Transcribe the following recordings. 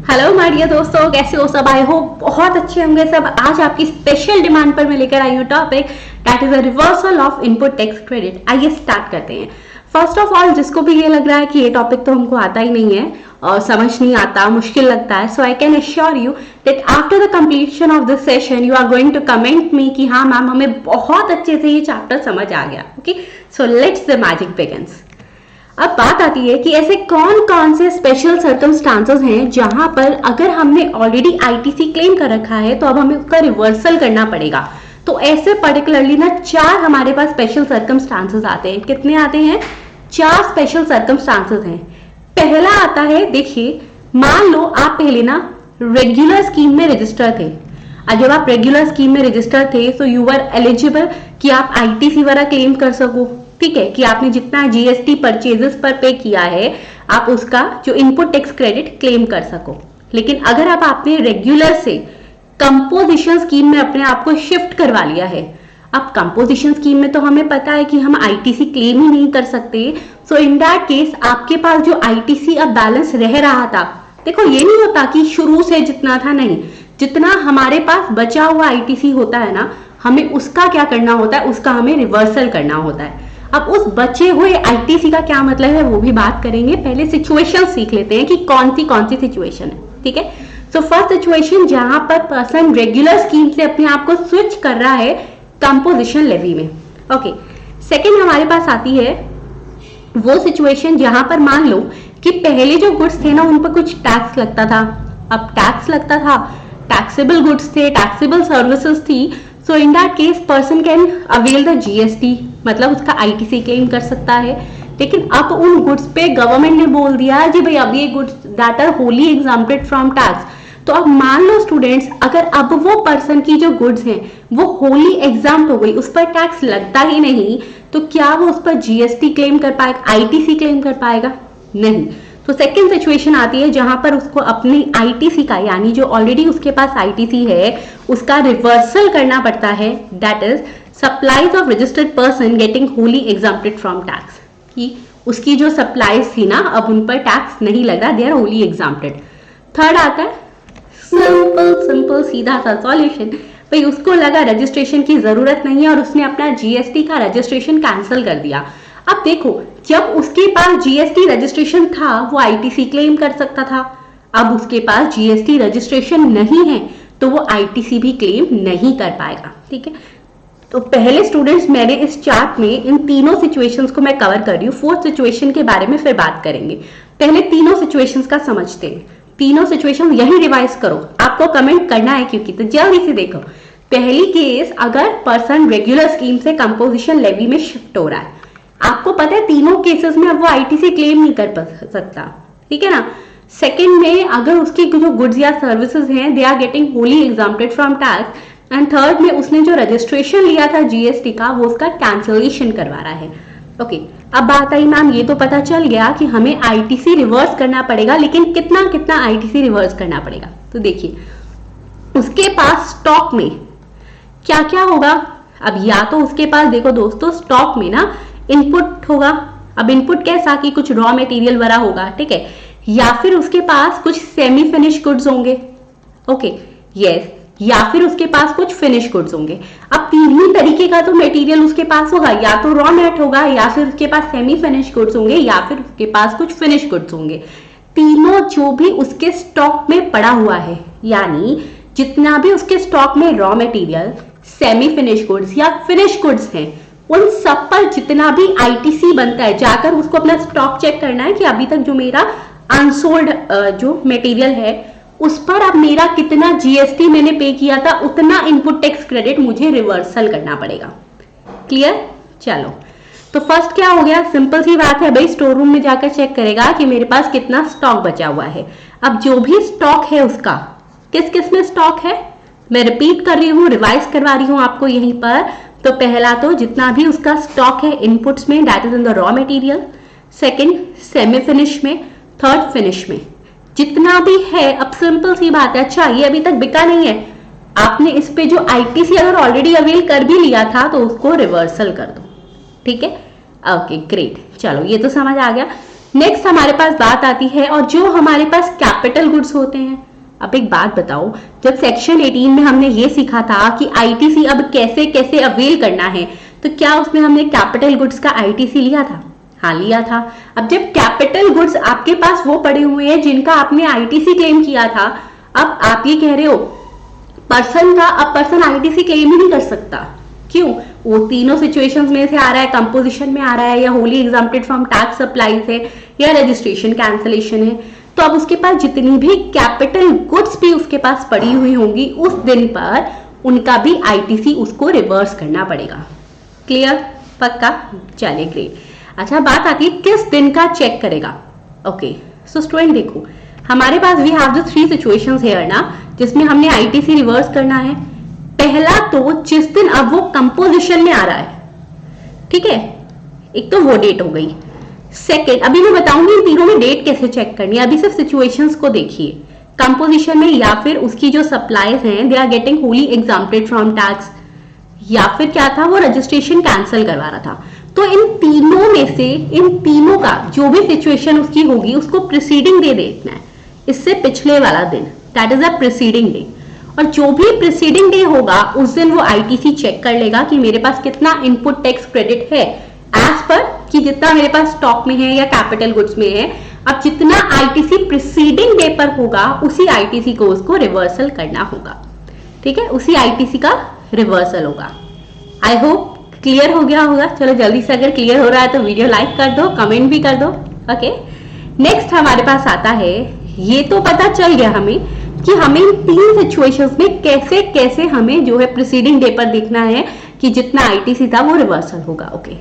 Hello my dear दोस्तों, कैसे हो सब? आई होप बहुत अच्छे होंगे सब। आज आपकी स्पेशल डिमांड पर मैं लेकर आई हूँ topic that is a reversal of input tax credit. आइए स्टार्ट करते हैं। फर्स्ट ऑफ ऑल, जिसको भी ये लग रहा है कि ये टॉपिक तो हमको आता ही नहीं है और समझ नहीं आता, मुश्किल लगता है, so I can assure you that after the completion of this session you are going to comment me कि हाँ मैम, हमें बहुत अच्छे से ये चैप्टर समझ आ गया। Okay, so let's the magic begins. अब बात आती है कि ऐसे कौन कौन से स्पेशल सर्कमस्टांसेस हैं जहां पर अगर हमने ऑलरेडी आईटीसी क्लेम कर रखा है तो अब हमें उसका रिवर्सल करना पड़ेगा। तो ऐसे पर्टिकुलरली ना 4 हमारे पास स्पेशल सर्कमस्टांसेस आते हैं। कितने आते हैं? 4 स्पेशल सर्कमस्टांसेस हैं। पहला आता है, देखिए, मान लो आप पहले ना रेगुलर स्कीम में रजिस्टर थे। जब आप रेगुलर स्कीम में रजिस्टर थे तो यू आर एलिजिबल कि आप आईटीसी वाला क्लेम कर सको। ठीक है, कि आपने जितना जीएसटी परचेजेस पर पे किया है आप उसका जो इनपुट टैक्स क्रेडिट क्लेम कर सको। लेकिन अगर अब आपने रेगुलर से कंपोजिशन स्कीम में अपने आप को शिफ्ट करवा लिया है, अब कंपोजिशन स्कीम में तो हमें पता है कि हम आईटीसी क्लेम ही नहीं कर सकते। सो इन दैट केस आपके पास जो आईटीसी अब बैलेंस रह रहा था, देखो ये नहीं होता कि शुरू से जितना था, नहीं, जितना हमारे पास बचा हुआ आईटीसी होता है ना, हमें उसका क्या करना होता है, उसका हमें रिवर्सल करना होता है। अब उस बचे हुए आईटीसी का क्या मतलब है वो भी बात करेंगे। पहले सिचुएशन सीख लेते हैं कि कौन सी सिचुएशन है। ठीक है, सो फर्स्ट सिचुएशन जहां पर पर्सन रेगुलर स्कीम से अपने आप को स्विच कर रहा है कंपोजिशन लेवी में। ओके, सेकंड हमारे पास आती है वो सिचुएशन जहां पर मान लो कि पहले जो गुड्स थे ना उन पर कुछ टैक्स लगता था। अब टैक्स लगता था, टैक्सेबल गुड्स थे, टैक्सेबल सर्विसेज थी। So in that case person can avail the GST, मतलब उसका आईटीसी क्लेम कर सकता है। लेकिन अब उन गुड्स पे गवर्नमेंट ने बोल दिया कि भाई अब ये goods that are wholly exempted from tax. तो अब मान लो स्टूडेंट्स, अगर अब वो पर्सन की जो गुड्स हैं वो होली एग्जाम्प्ट हो गई, उस पर टैक्स लगता ही नहीं, तो क्या वो उस पर जीएसटी क्लेम कर पाएगा, आईटीसी क्लेम कर पाएगा? नहीं। तो सेकेंड सिचुएशन आती है जहां पर उसको अपनी आईटीसी का, यानी जो ऑलरेडी उसके पास आईटीसी है उसका रिवर्सल करना पड़ता है। That is supplies of registered person getting wholly exempted from tax, कि उसकी जो सप्लाईज थी ना अब उन पर टैक्स नहीं लग रहा, they are wholly exempted. Third आता है सिंपल सीधा सा सॉल्यूशन, भाई उसको लगा रजिस्ट्रेशन की जरूरत नहीं है और उसने अपना जीएसटी का रजिस्ट्रेशन कैंसिल कर दिया। अब देखो, जब उसके पास जीएसटी रजिस्ट्रेशन था वो आईटीसी क्लेम कर सकता था। अब उसके पास जीएसटी रजिस्ट्रेशन नहीं है तो वो आईटीसी भी क्लेम नहीं कर पाएगा। ठीक है, तो पहले स्टूडेंट्स मैंने इस चार्ट में इन तीनों सिचुएशंस को मैं कवर कर रही हूँ। फोर्थ सिचुएशन के बारे में फिर बात करेंगे। पहले तीनों सिचुएशंस का समझते हैं। तीनों सिचुएशन यही रिवाइज करो, आपको कमेंट करना है क्योंकि, तो जल्दी से देखो। पहली केस, अगर पर्सन रेगुलर स्कीम से कंपोजिशन लेवी में शिफ्ट हो रहा है, आपको पता है तीनों केसेस में अब वो आईटीसी क्लेम नहीं कर सकता। ठीक है ना। सेकंड में, अगर उसकी जो गुड्स या सर्विसेज हैं they are getting wholly exempted from tax. And third में, उसने जो रजिस्ट्रेशन लिया था जीएसटी का वो उसका कैंसिलेशन करवा रहा है। ओके, अब बात आई मैम ये तो पता चल गया कि हमें आईटीसी रिवर्स करना पड़ेगा, लेकिन कितना कितना आईटीसी रिवर्स करना पड़ेगा? तो देखिए, उसके पास स्टॉक में क्या क्या होगा। अब या तो उसके पास, देखो दोस्तों, स्टॉक में ना इनपुट होगा। अब इनपुट कैसा कि कुछ रॉ मटेरियल वगैरह होगा, ठीक है, या फिर उसके पास कुछ सेमी फिनिश गुड्स होंगे। ओके, यस, या फिर उसके पास कुछ फिनिश गुड्स होंगे। अब तीन ही तरीके का तो मटेरियल उसके पास होगा, या तो रॉ मैट होगा, या फिर उसके पास सेमी फिनिश गुड्स होंगे, या फिर उसके पास कुछ फिनिश गुड्स होंगे। तीनों जो भी उसके स्टॉक में पड़ा हुआ है, यानी जितना भी उसके स्टॉक में raw material, semi finish goods या फिनिश गुड्स हैं, उन सब पर जितना भी आईटीसी बनता है, जाकर उसको अपना स्टॉक चेक करना है कि अभी तक जो मेरा अनसोल्ड जो मटेरियल है उस पर अब मेरा कितना जीएसटी मैंने पे किया था, उतना इनपुट टैक्स क्रेडिट मुझे रिवर्सल करना पड़ेगा। क्लियर? चलो, तो फर्स्ट क्या हो गया, सिंपल सी बात है भाई, स्टोर रूम में जाकर चेक करेगा कि मेरे पास कितना स्टॉक बचा हुआ है। अब जो भी स्टॉक है उसका किस किस में स्टॉक है, मैं रिपीट कर रही हूँ, रिवाइज करवा रही हूँ आपको यहीं पर। तो पहला तो जितना भी उसका स्टॉक है इनपुट्स में, that is in the raw material. Second, semi finish में। थर्ड, फिनिश में। जितना भी है, अब सिंपल सी बात है, अच्छा ये अभी तक बिका नहीं है, आपने इस पे जो आईटीसी अगर ऑलरेडी अवेल कर भी लिया था तो उसको रिवर्सल कर दो। ठीक है, ओके ग्रेट, चलो ये तो समझ आ गया। नेक्स्ट हमारे पास बात आती है और जो हमारे पास कैपिटल गुड्स होते हैं। अब एक बात बताओ, जब सेक्शन 18 में हमने ये सीखा था कि आईटीसी अब कैसे कैसे अवेल करना है, तो क्या उसमें हमने कैपिटल गुड्स का आईटीसी लिया था? हाँ लिया था। अब जब कैपिटल गुड्स आपके पास वो पड़े हुए हैं जिनका आपने आईटीसी क्लेम किया था, अब आप ये कह रहे हो पर्सन का, अब पर्सन आईटीसी क्लेम ही नहीं कर सकता। क्यों? वो तीनों सिचुएशंस में से आ रहा है, कंपोजिशन में आ रहा है, या Holi exempted from tax supplies है, या रजिस्ट्रेशन कैंसलेशन है। तो अब उसके पास जितनी भी कैपिटल गुड्स भी उसके पास पड़ी हुई होंगी उस दिन पर उनका भी आईटीसी उसको रिवर्स करना पड़ेगा। क्लियर? पक्का? चलिए ग्रेट। अच्छा, बात आती है किस दिन का चेक करेगा। ओके, सो स्टूडेंट देखो, हमारे पास we have the 3 situations here ना, जिसमें हमने आईटीसी रिवर्स करना है। पहला तो जिस दिन अब वो कंपोजिशन में आ रहा है, ठीक है, एक तो वो डेट हो गई। सेकेंड, अभी मैं बताऊंगी इन तीनों में डेट कैसे चेक करनी है, अभी सिर्फ सिचुएशंस को देखिए। कंपोजिशन में या फिर उसकी जो सप्लाईज हैं they are getting wholly exempted from tax, या फिर क्या था, वो रजिस्ट्रेशन कैंसिल करवा रहा था। तो इन तीनों में से इन तीनों का जो भी सिचुएशन उसकी होगी उसको प्रीसीडिंग डे देखना है, इससे पिछले वाला दिन, that is a preceding day. और जो भी प्रीसीडिंग डे होगा उस दिन वो आईटीसी चेक कर लेगा कि मेरे पास कितना इनपुट टैक्स क्रेडिट है एज पर कि जितना मेरे पास स्टॉक में है या कैपिटल गुड्स में है। अब जितना आईटीसी प्रीसीडिंग डे पर होगा उसी आईटीसी को उसको रिवर्सल करना होगा। ठीक है, उसी आईटीसी का रिवर्सल होगा। आई होप क्लियर हो गया होगा। चलो जल्दी से, अगर क्लियर हो रहा है तो वीडियो लाइक कर दो, कमेंट भी कर दो। ओके, नेक्स्ट हमारे पास आता है, ये तो पता चल गया हमें कि हमें इन 3 सिचुएशंस में कैसे कैसे हमें जो है प्रीसीडिंग डे पर देखना है कि जितना आईटीसी था वो रिवर्सल होगा। ओके,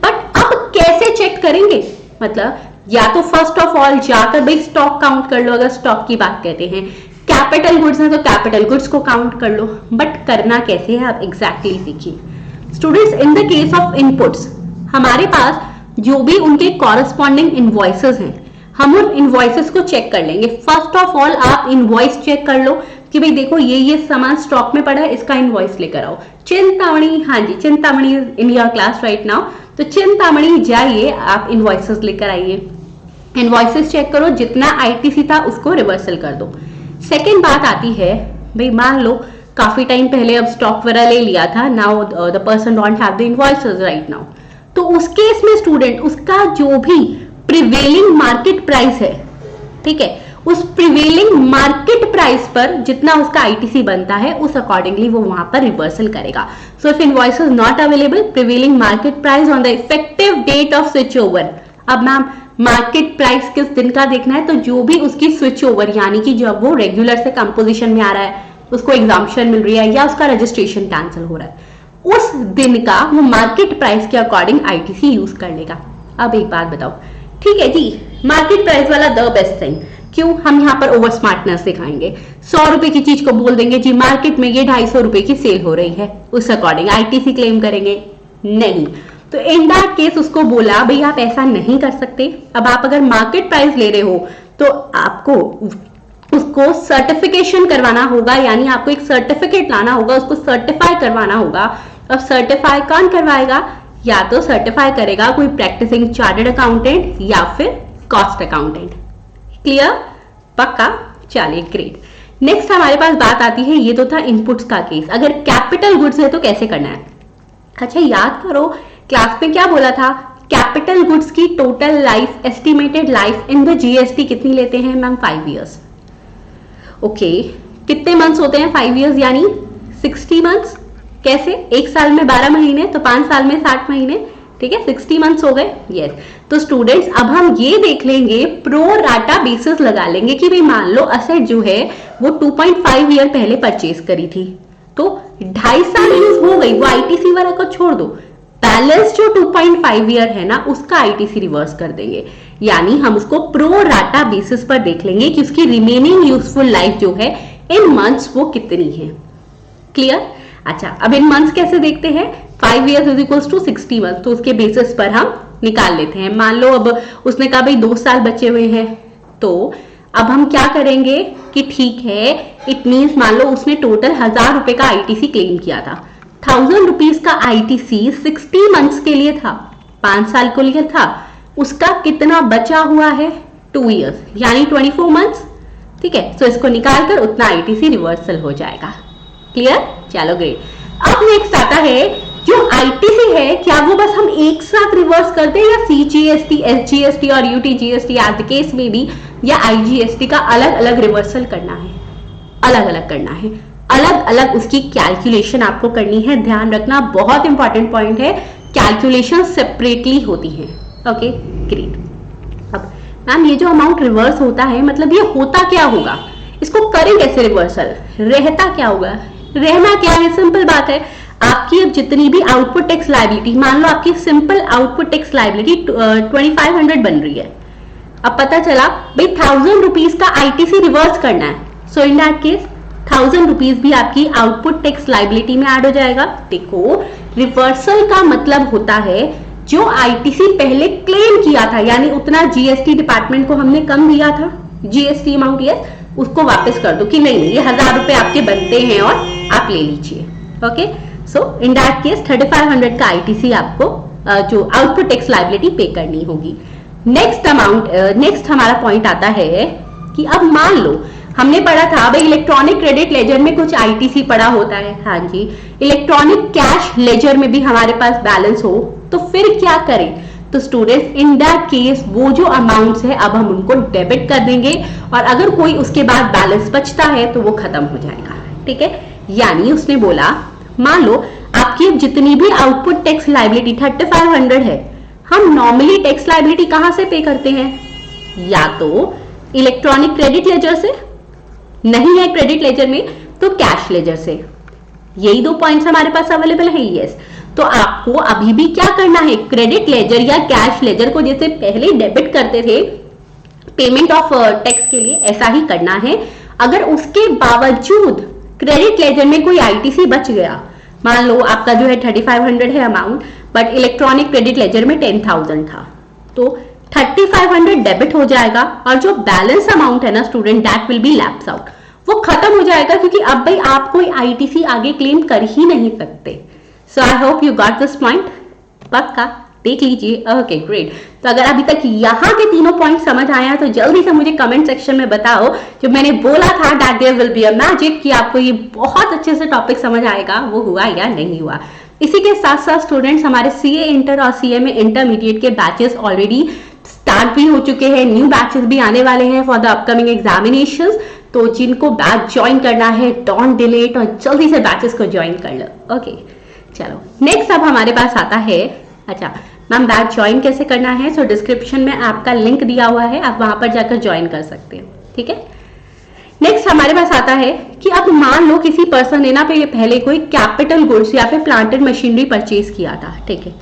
बट अब कैसे चेक करेंगे? मतलब या तो फर्स्ट ऑफ ऑल जाकर भाई स्टॉक काउंट कर लो, अगर स्टॉक की बात कहते हैं। कैपिटल गुड्स है तो कैपिटल गुड्स को काउंट कर लो, बट करना कैसे है आप एग्जैक्टली देखिए। Students, in the case of inputs हमारे पास जो भी उनके कॉरेस्पॉन्डिंग इनवॉइसेस हैं, हम उन इनवॉइसेस को चेक कर लेंगे। फर्स्ट ऑफ ऑल आप इनवॉइस चेक कर लो कि भाई देखो ये सामान स्टॉक में पड़ा है, इसका इनवॉइस लेकर आओ। चिंतामणि, हाँ जी, Chintamani in your class right now, तो चिंतामणि जाइए, आप इनवॉइसेस लेकर आइए। इनवॉइसेस चेक करो, जितना आईटीसी था उसको रिवर्सल कर दो। सेकेंड बात आती है, भाई मान लो काफी टाइम पहले अब स्टॉक वगैरह ले लिया था, now the person don't have the invoices right now, तो उस केस में स्टूडेंट उसका जो भी प्रिवेलिंग मार्केट प्राइस है, ठीक है, उस प्रिवेलिंग मार्केट प्राइस पर जितना उसका आईटीसी बनता है उस अकॉर्डिंगली वो वहां पर रिवर्सल करेगा। So if invoice is not available, prevailing market price on the effective date of switch over. अब मैम मार्केट प्राइस किस दिन का देखना है? तो जो भी उसकी स्विच ओवर, यानी कि जब वो रेगुलर से कंपोजिशन में आ रहा है, उसको एग्जाम्पशन मिल रही है या उसका रजिस्ट्रेशन कैंसिल हो रहा है, उस दिन का वो मार्केट प्राइस के अकॉर्डिंग आईटीसी यूज कर लेगा। अब एक बात बताओ, ठीक है जी, मार्केट प्राइस वाला द बेस्ट थिंग, क्यों? हम यहाँ पर ओवर स्मार्टनेस दिखाएंगे। 100 रुपए की चीज को बोल देंगे जी मार्केट में ये 250 रुपए की सेल हो रही है, उस अकॉर्डिंग आईटीसी क्लेम करेंगे? नहीं। तो इन दैट केस उसको बोला भाई आप ऐसा नहीं कर सकते। अब आप अगर मार्केट प्राइस ले रहे हो तो आपको उसको सर्टिफिकेशन करवाना होगा, यानी आपको एक सर्टिफिकेट लाना होगा, उसको सर्टिफाई करवाना होगा। अब सर्टिफाई कौन करवाएगा? या तो सर्टिफाई करेगा कोई प्रैक्टिसिंग चार्टर्ड अकाउंटेंट या फिर कॉस्ट अकाउंटेंट। क्लियर? पक्का? चलिए ग्रेट। नेक्स्ट हमारे पास बात आती है, ये तो था इनपुट्स का केस। अगर कैपिटल गुड्स है तो कैसे करना है? अच्छा याद करो, क्लास में क्या बोला था? कैपिटल गुड्स की total life, estimated life in the GST कितनी लेते हैं मैम? 5 इयर्स। ओके, कितने मंथ्स होते हैं 5 इयर्स? यानी 60 मंथ्स। कैसे? एक साल में 12 महीने, तो 5 साल में 60 महीने, ठीक है, 60 मंथ्स हो गए। यस, तो स्टूडेंट्स अब हम ये देख लेंगे, प्रो राटा बेसिस लगा लेंगे कि भाई मान लो असेट जो है वो 2.5 ईयर पहले परचेज करी थी, तो 2.5 साल यूज हो गई, वो आईटीसी वाला को छोड़ दो, बैलेंस जो 2.5 ईयर है ना उसका आईटीसी रिवर्स कर देंगे। यानी हम उसको प्रो राटा बेसिस पर देख लेंगे कि उसकी रिमेनिंग यूजफुल लाइफ जो है इन मंथ्स वो कितनी है। क्लियर? अच्छा, अब इन मंथ्स कैसे देखते हैं? 5 years is equals to 60 month, तो उसके बेसिस पर हम निकाल लेते हैं। मान लो अब उसने कहा भाई 2 साल बचे हुए हैं, तो अब हम क्या करेंगे कि ठीक है, इट मीन्स मान लो उसने टोटल 1000 रुपए का आईटीसी क्लेम किया था, 1000 रुपीज का आईटीसी 60 मंथ्स के लिए था, 5 साल को लिए था। उसका कितना बचा हुआ है, 2 ईयर्स यानी 24 मंथ्स। ठीक है, तो इसको निकालकर उतना आईटीसी रिवर्सल हो जाएगा। क्लियर? चलो ग्रेट। अब नेक्स्ट आता है जो आईटीसी है, क्या वो बस हम एक साथ रिवर्स कर दें या सीजीएसटी, एसजीएसटी और यूटीजीएसटी एज द केस में भी, या आईजीएसटी का अलग अलग रिवर्सल करना है? अलग अलग करना है, अलग अलग उसकी कैलकुलेशन आपको करनी है। ध्यान रखना, बहुत इंपॉर्टेंट पॉइंट है, कैलकुलेशन सेपरेटली होती है। Okay great. अब मैम ये जो अमाउंट रिवर्स होता है, मतलब ये होता क्या होगा, इसको करें कैसे रिवर्सल, रहता क्या होगा? रहना क्या है, सिंपल बात है, आपकी अब जितनी भी आउटपुट टैक्स लायबिलिटी, मान लो आपकी सिंपल आउटपुट टैक्स लायबिलिटी 2500 बन रही है। अब पता चला भाई 1000 रुपीज का आईटीसी रिवर्स करना है, सो इन दैट केस 1000 रुपीज भी आपकी आउटपुट टैक्स लायबिलिटी में ऐड हो जाएगा। देखो, रिवर्सल का मतलब होता है जो आईटीसी पहले क्लेम किया था, यानी उतना जीएसटी डिपार्टमेंट को हमने कम दिया था, जीएसटी अमाउंट, यस, उसको वापस कर दो कि नहीं ये 1000 रुपए आपके बनते हैं और आप ले लीजिए। Okay, so in that case 3500 का आईटीसी आपको जो आउटपुट टैक्स लायबिलिटी पे करनी होगी। नेक्स्ट हमारा पॉइंट आता है कि अब मान लो हमने पढ़ा था भाई इलेक्ट्रॉनिक क्रेडिट लेजर में कुछ आईटीसी पड़ा होता है, हाँ जी, इलेक्ट्रॉनिक कैश लेजर में भी हमारे पास बैलेंस हो, तो फिर क्या करें? तो स्टूडेंट्स इन दैट केस वो जो अमाउंट्स है अब हम उनको डेबिट कर देंगे, और अगर कोई उसके बाद बैलेंस बचता है तो वो खत्म हो जाएगा। ठीक है, यानी उसने बोला मान लो आपकी अब जितनी भी आउटपुट टैक्स लायबिलिटी 3500 है, हम नॉर्मली टैक्स लायबिलिटी कहां से पे करते हैं? या तो इलेक्ट्रॉनिक क्रेडिट लेजर से, नहीं है क्रेडिट लेजर में तो कैश लेजर से। यही 2 पॉइंट्स हमारे पास अवेलेबल है। यस, तो आपको अभी भी क्या करना है, क्रेडिट लेजर या कैश लेजर को जैसे पहले डेबिट करते थे पेमेंट ऑफ टैक्स के लिए, ऐसा ही करना है। अगर उसके बावजूद क्रेडिट लेजर में कोई आईटीसी बच गया, मान लो आपका जो है 3500 है amount, but electronic credit ledger में 10,000 था, तो 3500 डेबिट हो जाएगा, और जो बैलेंस अमाउंट है ना student, that will be lapse out, वो खत्म हो जाएगा, क्योंकि अब भाई आप कोई आईटीसी आगे क्लेम कर ही नहीं सकते। So I hope you got this point, पक्का देख लीजिए। Okay great. तो अगर अभी तक यहाँ के तीनों पॉइंट समझ आए हैं तो जल्दी से मुझे कमेंट सेक्शन में बताओ, जो मैंने बोला था that there will be a magic, कि आपको ये बहुत अच्छे से टॉपिक समझ आएगा, वो हुआ या नहीं हुआ। इसी के साथ साथ स्टूडेंट्स हमारे सीए इंटर और सीएमए इंटरमीडिएट के बैचेस ऑलरेडी स्टार्ट भी हो चुके हैं, न्यू बैचेस भी आने वाले हैं फॉर द अपकमिंग एग्जामिनेशंस। तो जिनको बैच ज्वाइन करना है डोंट डिले इट और जल्दी से बैचेस को ज्वाइन कर लो। ओके चलो नेक्स्ट अब हमारे पास आता है, अच्छा मैम बैच ज्वाइन कैसे करना है? सो डिस्क्रिप्शन में आपका लिंक दिया हुआ है, आप वहां पर जाकर ज्वाइन कर सकते हो। ठीक है, नेक्स्ट हमारे पास आता है कि अब मान लो किसी पर्सन ने ना पे पहले कोई कैपिटल गुड्स या फिर प्लांट एंड मशीनरी परचेज किया था। ठीक है,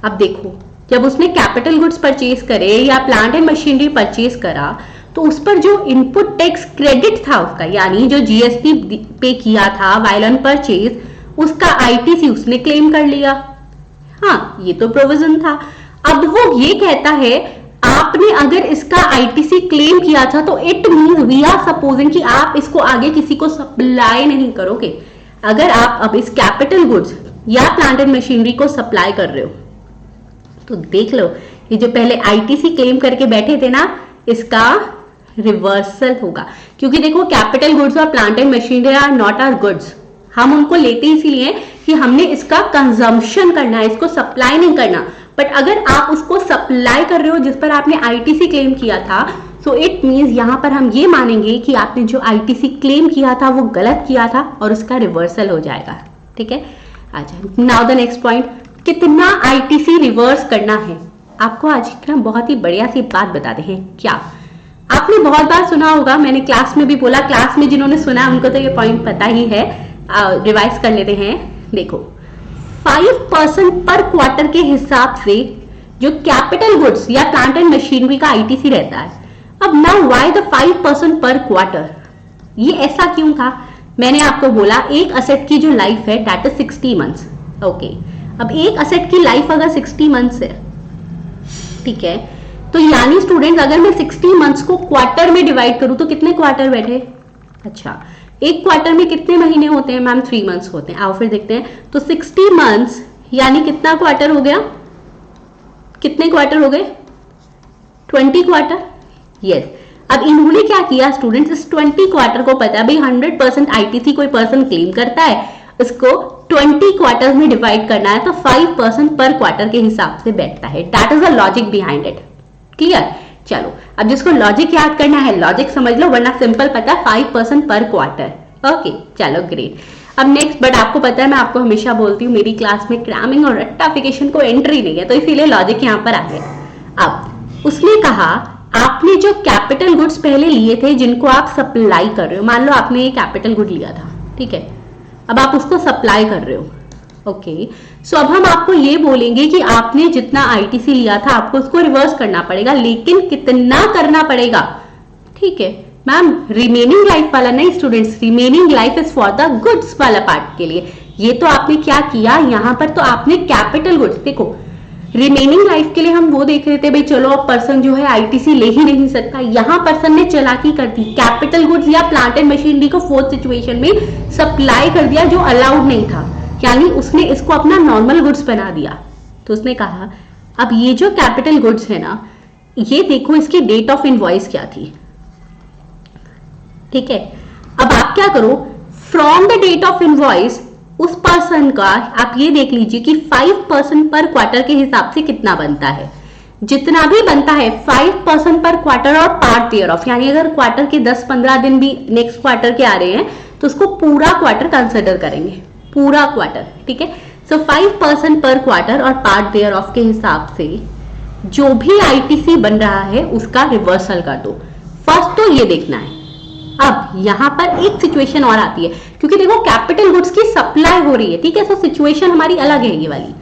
अब देखो जब उसने कैपिटल गुड्स परचेज करे या प्लांट एंड मशीनरी परचेज करा, तो उस पर जो इनपुट टैक्स क्रेडिट था उसका, यानी जो जीएसटी पे किया था वाइल ऑन परचेज, उसका आईटीसी उसने क्लेम कर लिया। हाँ, ये तो प्रोविजन था। अब वो ये कहता है आपने अगर इसका आईटीसी क्लेम किया था तो it means we are supposing कि आप इसको आगे किसी को सप्लाई नहीं करोगे। अगर आप अब इस कैपिटल गुड्स या प्लांट एंड मशीनरी को सप्लाई कर रहे हो तो देख लो ये जो पहले आईटीसी क्लेम करके बैठे थे ना, इसका रिवर्सल होगा, क्योंकि देखो कैपिटल गुड्स और plant and machinery are not are goods. हम उनको लेते इसीलिए कि हमने इसका कंजम्पशन करना है, इसको सप्लाई नहीं करना। बट अगर आप उसको सप्लाई कर रहे हो जिस पर आपने आईटीसी क्लेम किया था, सो इट मींस यहां पर हम ये मानेंगे कि आपने जो आईटीसी क्लेम किया था वो गलत किया था और उसका रिवर्सल हो जाएगा। ठीक है, अच्छा नाउ द नेक्स्ट पॉइंट, कितना आईटीसी रिवर्स करना है? आपको आज ना बहुत ही बढ़िया सी बात बताते हैं। क्या आपने बहुत बार सुना होगा, मैंने क्लास में भी बोला, क्लास में जिन्होंने सुना उनको तो ये पॉइंट पता ही है, रिवाइज कर लेते हैं। देखो 5% पर क्वार्टर के हिसाब से जो कैपिटल गुड्स या प्लांट एंड मशीनरी का आईटीसी रहता है। अब now why the 5% per quarter? ये ऐसा क्यों था? मैंने आपको बोला एक असेट की जो लाइफ है दैट इज 60 मंथ्स। ओके, अब एक असेट की लाइफ अगर 60 मंथ्स है, ठीक है, तो यानी स्टूडेंट अगर मैं 60 मंथ्स को क्वार्टर में डिवाइड करूं तो कितने क्वार्टर बैठे? अच्छा, एक क्वार्टर में कितने महीने होते हैं मैम? 3 मंथ्स होते हैं। आओ फिर देखते हैं। तो 60 मंथ्स यानी कितना क्वार्टर हो गया? कितने क्वार्टर हो गए? 20 क्वार्टर, यस। अब इन्होंने क्या किया स्टूडेंट्स, इस 20 क्वार्टर को पता है भाई 100% आईटीसी कोई पर्सन क्लेम करता है, इसको 20 क्वार्टर्स में डिवाइड करना है तो 5% पर क्वार्टर के हिसाब से बैठता है। That is the logic behind it. Clear? चलो अब जिसको लॉजिक याद करना है लॉजिक समझ लो, वरना सिंपल पता है 5% पर क्वार्टर। ओके चलो ग्रेट। अब नेक्स्ट, बट आपको पता है मैं आपको हमेशा बोलती हूँ मेरी क्लास में क्रैमिंग और रट्टाफिकेशन को एंट्री नहीं है, तो इसीलिए लॉजिक यहाँ पर आ गया। अब उसने कहा आपने जो कैपिटल गुड्स पहले लिए थे जिनको आप सप्लाई कर रहे हो, मान लो आपने ये कैपिटल गुड लिया था, ठीक है, अब आप उसको सप्लाई कर रहे हो। ओके सो अब हम आपको ये बोलेंगे कि आपने जितना आईटीसी लिया था आपको उसको रिवर्स करना पड़ेगा, लेकिन कितना करना पड़ेगा? ठीक है मैम, रिमेनिंग लाइफ वाला नहीं students, remaining life is for the goods वाला पार्ट के लिए। ये तो आपने क्या किया यहाँ पर, तो आपने कैपिटल गुड्स, देखो रिमेनिंग लाइफ के लिए हम वो देख रहे थे भाई चलो अब पर्सन जो है आईटीसी ले ही नहीं सकता, यहाँ पर्सन ने चालाकी कर दी, कैपिटल गुड्स या प्लांट एंड मशीनरी को फोर्थ सिचुएशन में सप्लाई कर दिया जो अलाउड नहीं था, यानी उसने इसको अपना नॉर्मल गुड्स बना दिया। तो उसने कहा अब ये जो कैपिटल गुड्स है ना, ये देखो इसकी डेट ऑफ इनवॉइस क्या थी, ठीक है। अब आप क्या करो, from the date of invoice उस पर्सन का आप ये देख लीजिए कि 5% पर क्वार्टर के हिसाब से कितना बनता है, जितना भी बनता है 5% पर क्वार्टर और पार्ट देयर ऑफ, यानी अगर क्वार्टर के 10-15 दिन भी नेक्स्ट क्वार्टर के आ रहे हैं तो उसको पूरा क्वार्टर कंसिडर करेंगे, पूरा क्वार्टर, ठीक है। सो 5% पर क्वार्टर और पार्ट देयर ऑफ के हिसाब से जो भी आईटीसी बन रहा है उसका रिवर्सल कर दो। फर्स्ट तो ये देखना है। अब यहां पर एक सिचुएशन और आती है, क्योंकि देखो कैपिटल गुड्स की सप्लाई हो रही है, ठीक है, सो सिचुएशन हमारी अलग है ये वाली।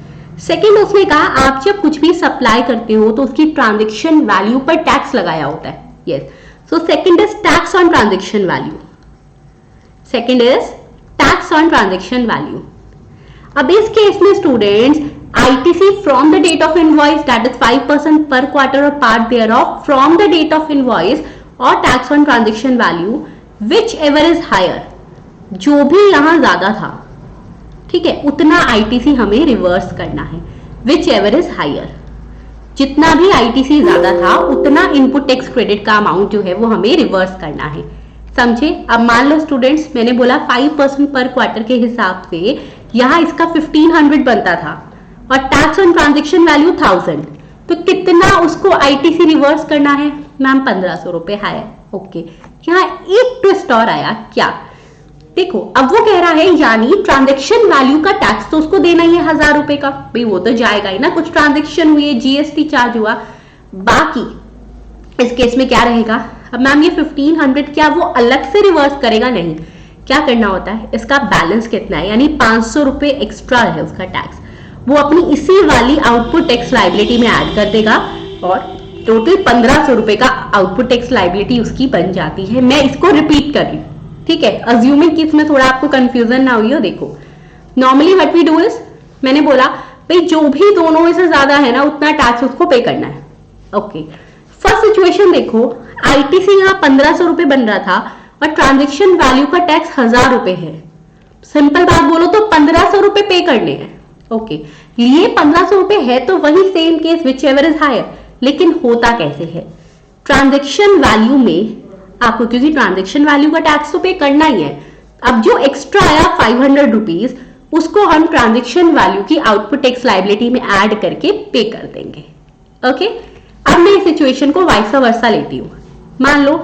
सेकंड उसने कहा आप जब कुछ भी सप्लाई करते हो तो उसकी ट्रांजैक्शन वैल्यू पर टैक्स लगाया होता है, yes. So second is tax on transaction value, second is tax on transaction value. अब इस केस में students ITC from the date of invoice that is 5% per quarter और part thereof from the date of invoice और tax on transaction value whichever is higher, जो भी यहां ज्यादा था, ठीक है, उतना आईटीसी हमें रिवर्स करना है। विच एवर इज हायर, जितना भी आईटीसी ज्यादा था उतना इनपुट टैक्स क्रेडिट का अमाउंट जो है वो हमें रिवर्स करना है, समझे। अब मान लो स्टूडेंट्स मैंने बोला 5% पर क्वार्टर के हिसाब से यहां इसका 1500 बनता था और टैक्स ऑन ट्रांजैक्शन वैल्यू 1000, तो कितना उसको आईटीसी रिवर्स करना है मैम? 1500 रुपए हायर। ओके, यहाँ एक ट्विस्ट और आया, क्या? देखो अब वो कह रहा है यानी ट्रांजैक्शन वैल्यू का टैक्स तो उसको देना ही है 1000 रुपए का, भाई वो तो जाएगा ही ना, कुछ ट्रांजैक्शन हुई है, जीएसटी चार्ज हुआ, बाकी इस केस में क्या रहेगा? अब मैम ये 1500 क्या वो अलग से रिवर्स करेगा? नहीं, क्या करना होता है, इसका बैलेंस कितना है, यानी 500 रुपए एक्स्ट्रा है उसका टैक्स, वो अपनी इसी वाली आउटपुट टैक्स लाइबिलिटी में ऐड कर देगा और टोटल 1500 रुपए का आउटपुट टैक्स लाइबिलिटी उसकी बन जाती है। मैं इसको रिपीट कर रही हूँ, ठीक है, अज्यूमिंग कि इसमें थोड़ा आपको कंफ्यूजन ना हुई हो। देखो normally what we do is, मैंने बोला भाई जो भी दोनों में से ज्यादा है ना उतना टैक्स उसको पे करना है। ओके, फर्स्ट सिचुएशन देखो, आईटीसी यहाँ 1500 रुपए बन रहा था और ट्रांजेक्शन वैल्यू का टैक्स 1000 रुपए है। सिंपल बात बोलो तो 1500 रुपए पे करने हैं। ओके, ये 1500 रुपए है तो वही same case whichever is higher, लेकिन होता कैसे है? ट्रांजैक्शन वैल्यू में आपको, क्योंकि ट्रांजैक्शन वैल्यू का टैक्स तो पे करना ही है, अब जो एक्स्ट्रा आया 500 रुपीज उसको हम ट्रांजैक्शन वैल्यू की आउटपुट टैक्स लाइबिलिटी में ऐड करके पे कर देंगे। ओके, अब मैं इस सिचुएशन को वाइसा वर्सा लेती हूँ। मान लो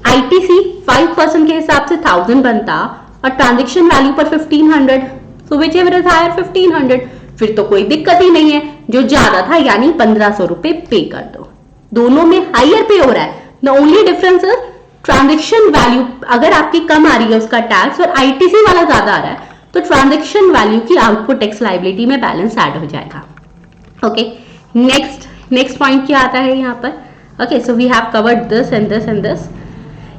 आईटीसी 5% के हिसाब से 1000 बनता और ट्रांजैक्शन वैल्यू पर 1500, सो विच एवर इज हायर 1500, फिर तो कोई दिक्कत ही नहीं है, जो ज्यादा था यानी 1500 रुपए पे कर दो। दोनों में हायर पे हो रहा है, the only difference is transaction value अगर आपकी कम आ रही है उसका टैक्स और आईटीसी वाला ज्यादा आ रहा है तो ट्रांजैक्शन वैल्यू की आउटपुट टैक्स लाइबिलिटी में बैलेंस ऐड हो जाएगा। ओके, नेक्स्ट पॉइंट क्या आता है यहाँ पर? Okay, so we have covered this and this and this.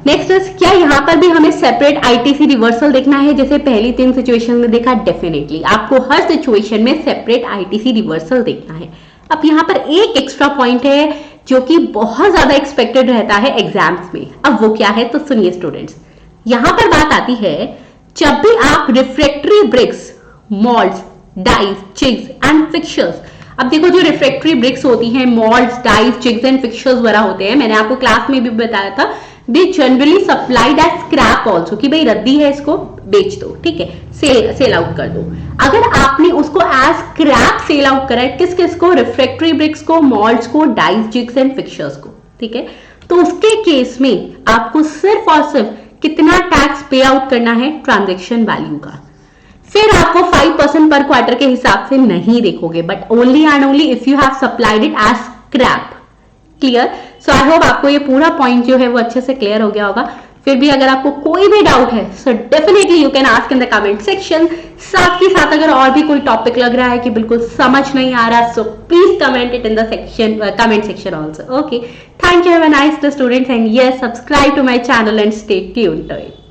Next is, क्या यहाँ पर भी हमें सेपरेट आईटीसी रिवर्सल देखना है जैसे पहली 3 सिचुएशन में देखा? डेफिनेटली आपको हर सिचुएशन में सेपरेट आईटीसी रिवर्सल देखना है। अब यहाँ पर एक एक्स्ट्रा पॉइंट है जो कि बहुत ज्यादा एक्सपेक्टेड रहता है एग्जाम्स में। अब वो क्या है तो सुनिए स्टूडेंट्स, यहाँ पर बात आती है जब भी आप refractory bricks, moulds, dies, jigs and fixtures अब देखो जो रिफ्रैक्टरी ब्रिक्स होती हैं, moulds, dies, jigs and fixtures वगैरह होते हैं, मैंने आपको क्लास में भी बताया था, they generally supplied as scrap also, कि भाई रद्दी है इसको बेच दो, ठीक है, सेल आउट कर दो। अगर आपने उसको एज स्क्रैप सेल आउट करा है, किस किस को? रिफ्रैक्टरी ब्रिक्स को, मॉल्ड्स को, डाइस, जिग्स एंड फिक्सचर्स को, ठीक है। तो उसके केस में आपको सिर्फ और सिर्फ कितना टैक्स पे आउट करना है? ट्रांजेक्शन वैल्यू का। फिर आपको 5% पर क्वार्टर के हिसाब से नहीं देखोगे, but only and only if you have supplied it as scrap. Clear? So I hope आपको ये पूरा पॉइंट जो है वो अच्छे से क्लियर हो गया होगा। फिर भी अगर आपको कोई भी डाउट है, so definitely you can ask in the comment section. साथ ही साथ अगर और भी कोई टॉपिक लग रहा है कि बिल्कुल समझ नहीं आ रहा, so please comment it in the section, comment section also. Okay, thank you, have a nice day students, and yes, subscribe to my channel and stay tuned to it.